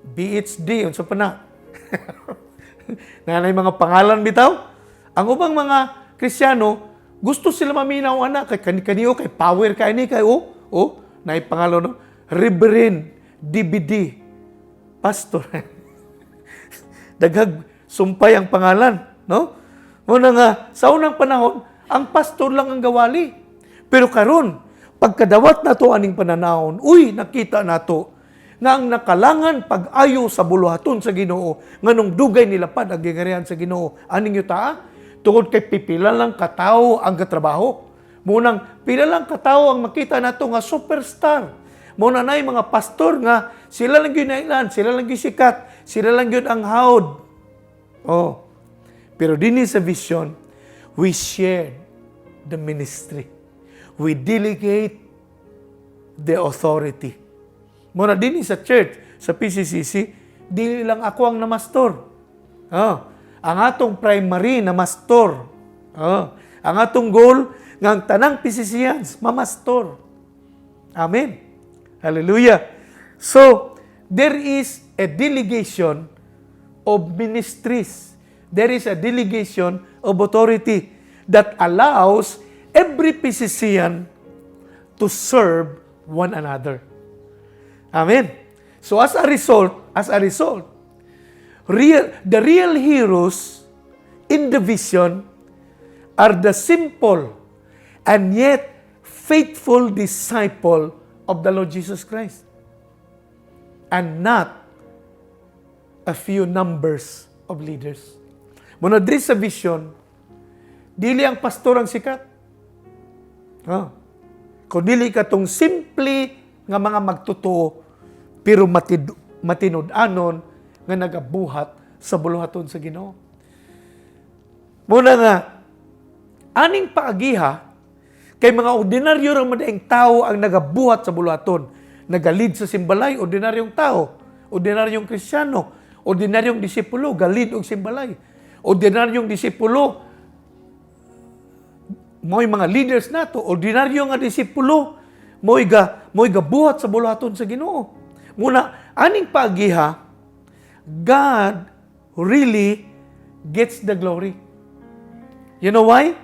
BHD, unsa pa na. Nanay mga pangalan bitaw. Ang ubang mga Kristiyano, gusto sila maminaw kay kaniyo, kay power kay ni kay naay pangalan no, Reverend DVD pastor. Daghag sumpay ang pangalan, no? Muna nga sa unang panahon, ang pastor lang ang gawali. Pero karon, pagkadawat nato aning pananahon, nakita nato nga ang nakalangan pag-ayo sa buluhaton sa Ginoo, nganong dugay nilapad ang gingarihan sa Ginoo. Aning yuta, tungod kay pipila lang katawo ang katrabaho. Munang pila lang katawo ang makita nato nga superstar. Muna nay mga pastor nga sila lang gyud nailan, sila lang gyud sikat, sila lang gyud ang hawd. Pero dinhi sa vision, we share the ministry. We delegate the authority. Muna dinhi sa church, sa PCCC, dili lang ako ang namastor. Ang atong primary na mastor. Ang atong goal ng tanang PCCians, mamastor. Amen. Hallelujah. So, there is a delegation of ministries. There is a delegation of authority that allows every PCCian to serve one another. Amen. So as a result, the real heroes in the vision are the simple and yet faithful disciple of the Lord Jesus Christ, and not a few numbers of leaders. Muna diri sa vision, dili ang pastor ang sikat. Kung dili katong simple nga mga magtotoo, pero matinud-anon nga nagabuhat sa buluhaton sa Ginoo. Muna nga, aning paagiha, kay mga ordinaryo ra madaing tao ang nagabuhat sa buluhaton. Nagalid sa simbalay, ordinaryong tao, ordinaryong Kristiyano, ordinaryong disipulo, galid og simbalay. Ordinaryong disipulo, mo'y mga leaders nato, ordinaryo nga disipulo, mo'y gabuhat sa buluhaton sa Ginoo. Muna, aning paagiha, God really gets the glory. You know why?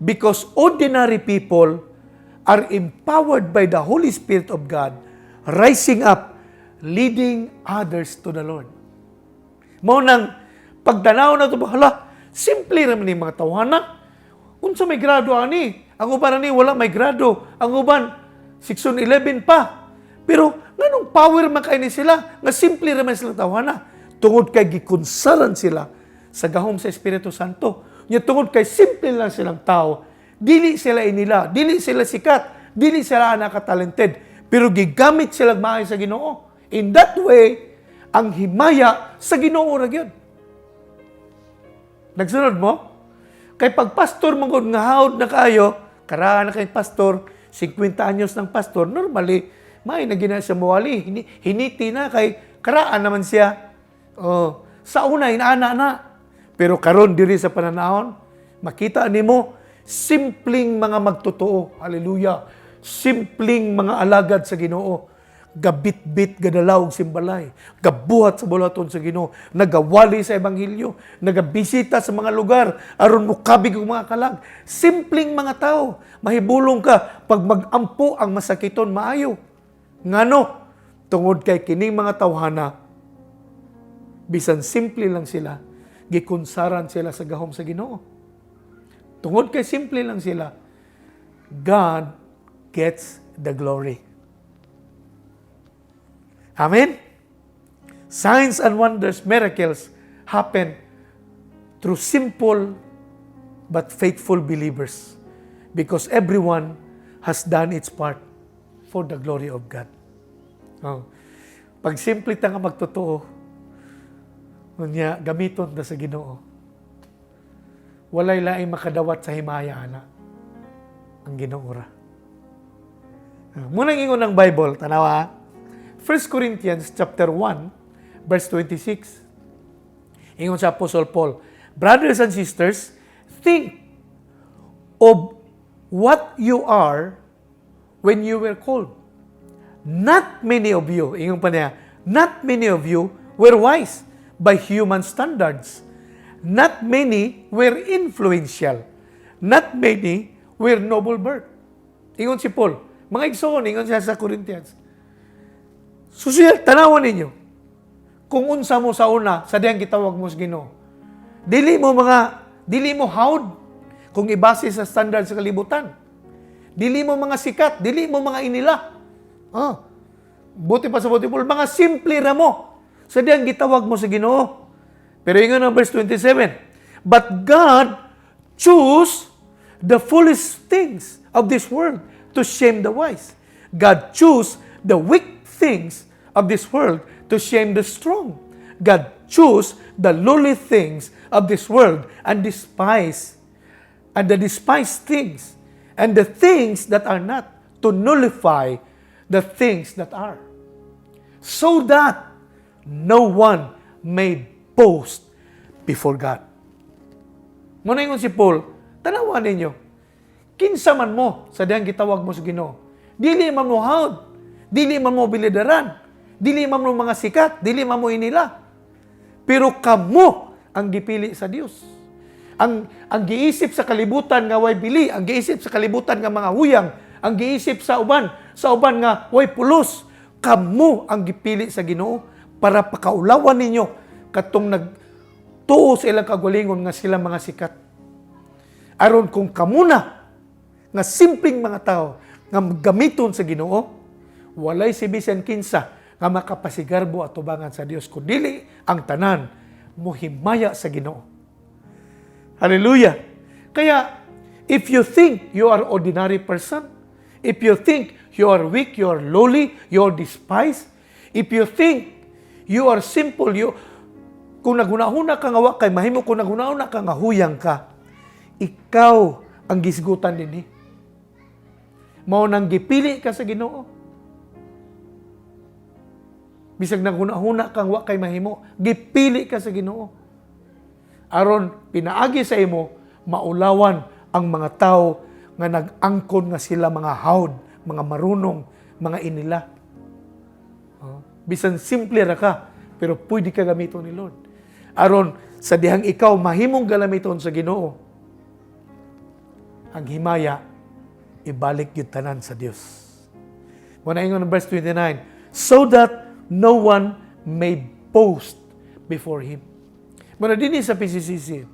Because ordinary people are empowered by the Holy Spirit of God, rising up, leading others to the Lord. Mao nang pagtanaw na ito, simple naman yung mga tawanak. Unsa may grado ani? Ang uban ani wala may grado. Ang uban section 11 pa. Pero nganong power man kay ni sila nga simple ra man sila tawana tungod kay gikonsaran sila sa gahom sa Espiritu Santo. Nya tungod kay simple lang silang tao, dili sila inila, dili sila sikat, dili sila nakatalented, pero gigamit sila maayo sa Ginoo. In that way, ang himaya sa Ginoo ra gyud. Nagsunod mo? Kay pag pastor mangod nga hawd na kayo, karaan na kay pastor, 50 anyos ng pastor, normally, may na gina siya mawali. Hiniti na kay karaan naman siya. Oh, sa una, inaana na. Pero karon diri sa pananahon, makita nimo simpleng mga magtotoo. Hallelujah. Simpleng mga alagad sa Ginoo. Gabit-bit, gadalaw og simbalay. Gabuhat sa bulaton sa Ginoo. Nagawali sa Ebanghelyo. Nagabisita sa mga lugar. Aron mukabig og mga kalag. Simpleng mga tao. Mahibulong ka pag magampo ang masakiton maayo. Ngano? Tungod kay kining mga tawhana, bisan simple lang sila, gikunsaran sila sa gahom sa Ginoo. Tungod kay simple lang sila, God gets the glory. Amen? Signs and wonders, miracles happen through simple but faithful believers because everyone has done its part for the glory of God. Oh. Pag simple ta nga magtotoo, unya gamiton ta sa Ginoo. Walay laing makadawat sa himaya ana ang Ginoo ra. Munang ingon ng Bible, tanawa. 1 Corinthians chapter 1 verse 26. Ingon sa Apostle Paul, brothers and sisters, think of what you are when you were called. Not many of you, ingon pa niya, not many of you were wise by human standards. Not many were influential. Not many were noble birth. Ingon si Paul, mga igsoon, ingon siya sa Corinthians. Susunod, tanawan ninyo. Kung unsa mo sa una, sa diyang gitawag mo sa Ginoo. Dili mo hawd kung ibase sa standard sa kalibutan. Dili mo mga sikat, dili mo mga inila. Buti pa sa buti po, mga simple ra mo. Sa diyang gitawag mo sa Ginoo. Pero ingon ang verse 27, but God chose the foolish things of this world to shame the wise. God chose the weak things of this world to shame the strong. God chose the lowly things of this world and the despised things and the things that are not to nullify the things that are, so that no one may boast before God. Muna ingon si Paul, tanawan ninyo, kinsa man mo sa diyang gitawag mo sa Ginoo. Dili man mo hawd, dili man mo bilidaran, dili man mo mga sikat, dili man mo inila. Pero kamo ang gipili sa Dios. Ang giisip sa kalibutan nga way bili, ang giisip sa kalibutan nga mga huyang, ang giisip sa uban nga way pulos, kamo ang gipili sa Ginoo para pakaulawan ninyo katong nagtuo sa ilang kagalingon nga sila mga sikat. Aron kung kamo na nga simpleng mga tao nga gamiton sa Ginoo, walay si bisan kinsa nga makapasigarbo at tubangan sa Dios kundi ang tanan mohimaya sa Ginoo. Hallelujah. Kaya if you think you are ordinary person, if you think you are weak, you are lowly, you are despised, if you think you are simple, kung nagunahuna ka nga wa kay mahimo, kung nagunahuna ka nga huyang ka, ikaw ang gisgutan dinhi. Mao nang gipili ka sa Ginoo. Bisag naghuna-huna kang wa kay mahimo, gipili ka sa Ginoo. Aron pinaagi sa imo maulawan ang mga tao nga nag-angkon nga sila mga hawd, mga marunong, mga inila. Bisan simple ra ka, pero pwede ka gamiton ni Lord. Aron sa dihang ikaw mahimong galamiton sa Ginoo, ang himaya ibalik gyud tanan sa Dios. Muna ingon ng verse 29, so that no one may boast before Him. Muna din sa PCCC,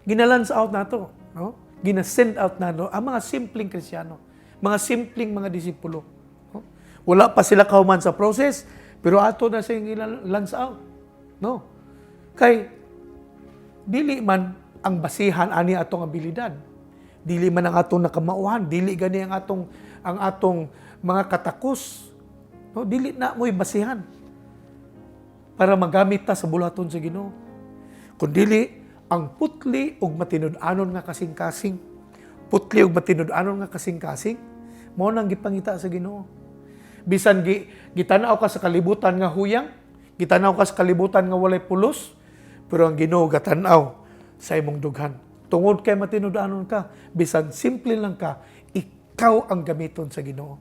ginalans out na to, no? Ginasend out na no? Ang mga simpleng Kristiyano, mga simpleng mga disipulo. No? Wala pa sila kauman sa process, pero ato na sa lans out. No? Kay dili man ang basihan ani atong abilidad. Dili man ang atong nakamauhan, dili gani ang atong mga katakos. No, dili na mo'y basihan para magamit ta sa bulaton sa Ginoo. Kundi ang putli ug matinud-anon nga kasing-kasing. Putli ug matinud-anon nga kasing-kasing mao nang gipangita sa Ginoo. Bisan gitanaw ka sa kalibutan nga huyang, gitanaw ka sa kalibutan nga walay pulos, pero ang Ginoo gatanaw sa imong dughan. Tungod kay matinud-anon ka, bisan simple lang ka, ikaw ang gamiton sa Ginoo.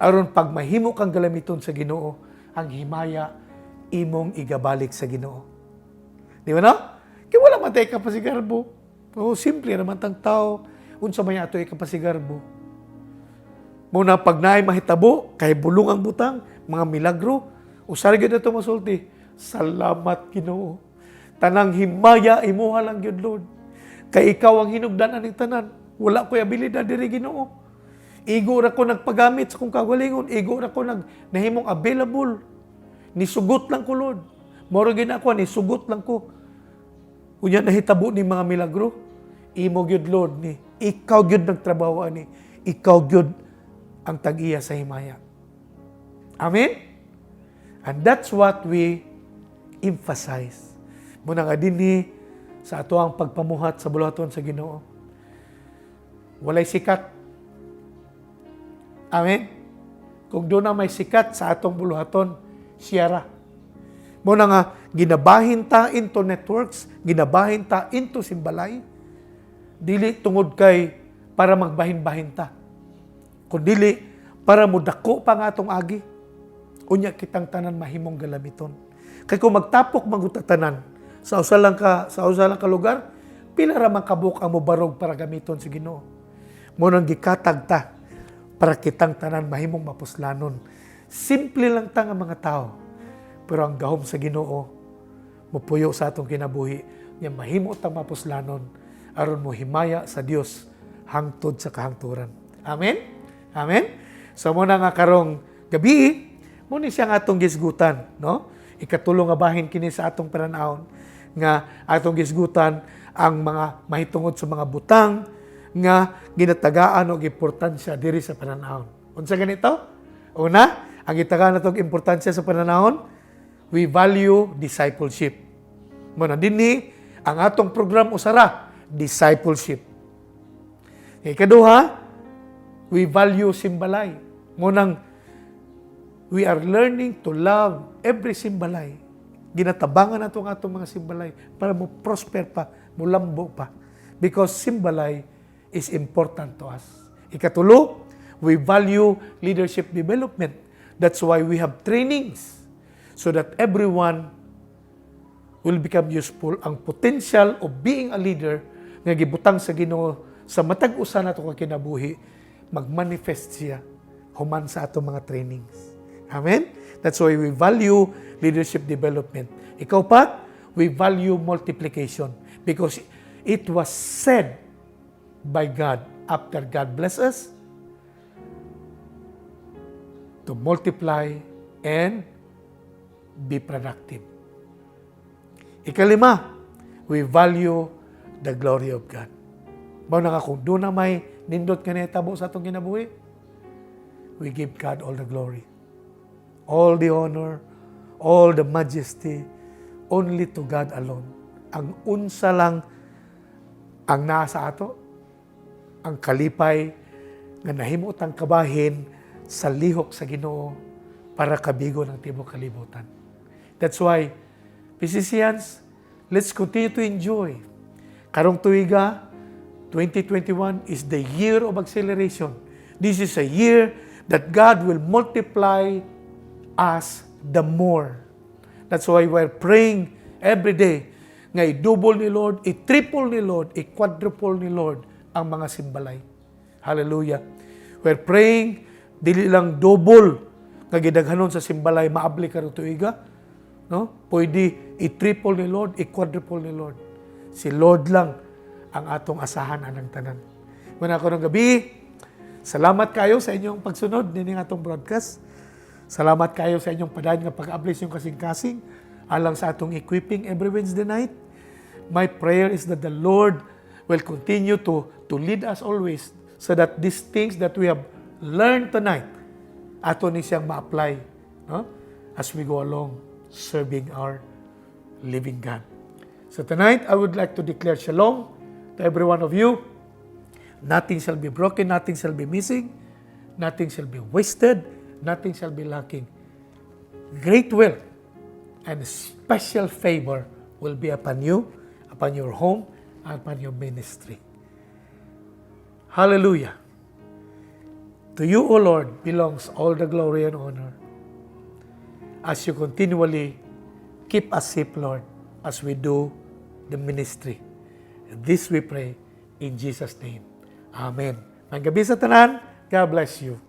Aron pag mahimo kang gamiton sa Ginoo, ang himaya imong igabalik sa Ginoo. Di ba na? Kaya wala matay kapasigarbo. O simple naman tang tao, unsa may ato kapasigarbo. Muna pag naay mahitabo, kay bulong ang butang, mga milagro, usar gyud ato masulti. Salamat Ginoo. Tanang himaya imuha lang gyud Lord. Kay ikaw ang hinugdan aning tanan. Wala ko'y abilidad diri Ginoo. Igo ra ko nagpagamit sa kong kagalingon, igo ra ko nahimong available. Nisugot lang ko Lord. Moro gid ako nisugot lang ko. Unya nahitabo ni mga milagro. Imo gyud Lord ni. Ikaw gyud nagtrabaho ani. Ikaw gyud ang tag-iya sa himaya. Amen? And that's what we emphasize. Muna nga dinhi sa ato ang pagpamuhat sa bulaton sa Ginoo. Walay sikat. Amen? Kung doon na may sikat sa atong buluhaton, siyara. Muna nga, ginabahin ta into networks, ginabahin ta into simbalay, dili tungod kay para magbahin-bahin ta. Kundili para mudako pa nga atong agi. Unya kitang tanan mahimong galamiton. Kay kung magtapok magutatanan sa usa lang ka lugar, pila ra man kabuk ang mobarog para gamiton sa Ginoo. Mo nang gikatag ta para kitang tanan mahimong mapuslanon. Simple lang ta nga mga tao. Pero ang gahom sa Ginoo mopuyo sa atong kinabuhi, nya mahimo tang mapuslanon aron mo himaya sa Dios hangtod sa kahangturan. Amen. Amen? So muna nga karong gabi, muna siya nga atong gisgutan, no? Ikatulong nga bahin kini sa atong pananahon nga atong gisgutan ang mga mahitungod sa mga butang nga ginatagaan og importansya diri sa pananahon. Unsa ganito? Una, ang gitagaan natong importansya sa pananahon, we value discipleship. Muna dinhi ang atong program usara, discipleship. Ikaduha, we value simbalay. Ngunang, we are learning to love every simbalay. Ginatabangan nato ang atong mga simbalay para mo prosper pa, mo lambo pa. Because simbalay is important to us. Ikatulo, we value leadership development. That's why we have trainings so that everyone will become useful. Ang potential of being a leader nga gibutang sa Ginoo sa matag usa nato nga kinabuhi, mag-manifest siya human sa ato mga trainings. Amen? That's why we value leadership development. Ikaw pa, we value multiplication because it was said by God after God bless us to multiply and be productive. Ikalima, we value the glory of God. Mao na nga kung doon na may nindot ka na itabo sa atong kinabuhi, we give God all the glory, all the honor, all the majesty, only to God alone. Ang unsa lang ang nasa ato, ang kalipay nga nahimot ang kabahin sa lihok sa Ginoo para kabigo ng tibok kalibutan. That's why, PCCians, let's continue to enjoy. Karong tuiga, 2021 is the year of acceleration. This is a year that God will multiply us the more. That's why we're praying every day nga i-double ni Lord, i-triple ni Lord, i-quadruple ni Lord ang mga simbalay. Hallelujah. We're praying, dili lang double nga gidaghanon sa simbalay, maabli karong tuiga. No? Pwede i-triple ni Lord, i-quadruple ni Lord. Si Lord lang ang atong asahan anang tanan. Muna ako ng gabi, salamat kayo sa inyong pagsunod nining atong broadcast. Salamat kayo sa inyong padayon nga pag-ablis yung kasing-kasing alang sa atong equipping every Wednesday night. My prayer is that the Lord will continue to lead us always so that these things that we have learned tonight, ato ni siyang ma-apply, no? As we go along serving our living God. So tonight, I would like to declare shalom to every one of you. Nothing shall be broken, nothing shall be missing, nothing shall be wasted, nothing shall be lacking. Great wealth and special favor will be upon you, upon your home, and upon your ministry. Hallelujah. To you, O Lord, belongs all the glory and honor. As you continually keep us safe, Lord, as we do the ministry. This we pray in Jesus' name. Amen. Magandang gabi sa tanan. God bless you.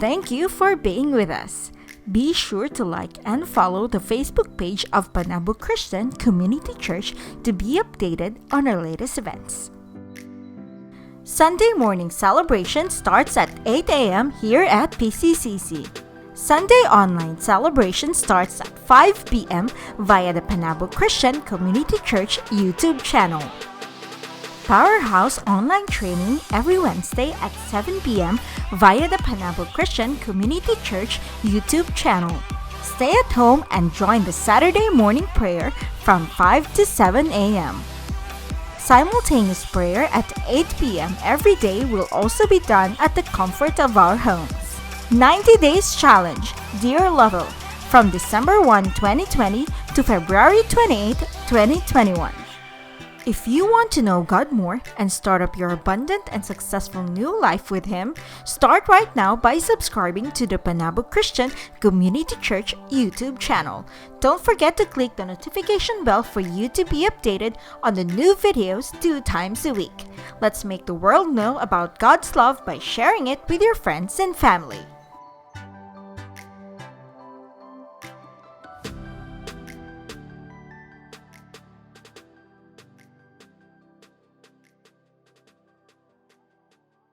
Thank you for being with us. Be sure to like and follow the Facebook page of Panabo Christian Community Church to be updated on our latest events. Sunday morning celebration starts at 8 a.m. here at PCCC. Sunday online celebration starts at 5 p.m. via the Panabo Christian Community Church YouTube channel. Powerhouse online training every Wednesday at 7 p.m. via the Panabo Christian Community Church YouTube channel. Stay at home and join the Saturday morning prayer from 5 to 7 a.m. Simultaneous prayer at 8 p.m. every day will also be done at the comfort of our homes. 90 Days Challenge, Dear Level, from December 1, 2020 to February 28, 2021. If you want to know God more and start up your abundant and successful new life with Him, start right now by subscribing to the Panabo Christian Community Church YouTube channel. Don't forget to click the notification bell for you to be updated on the new videos 2 times a week. Let's make the world know about God's love by sharing it with your friends and family.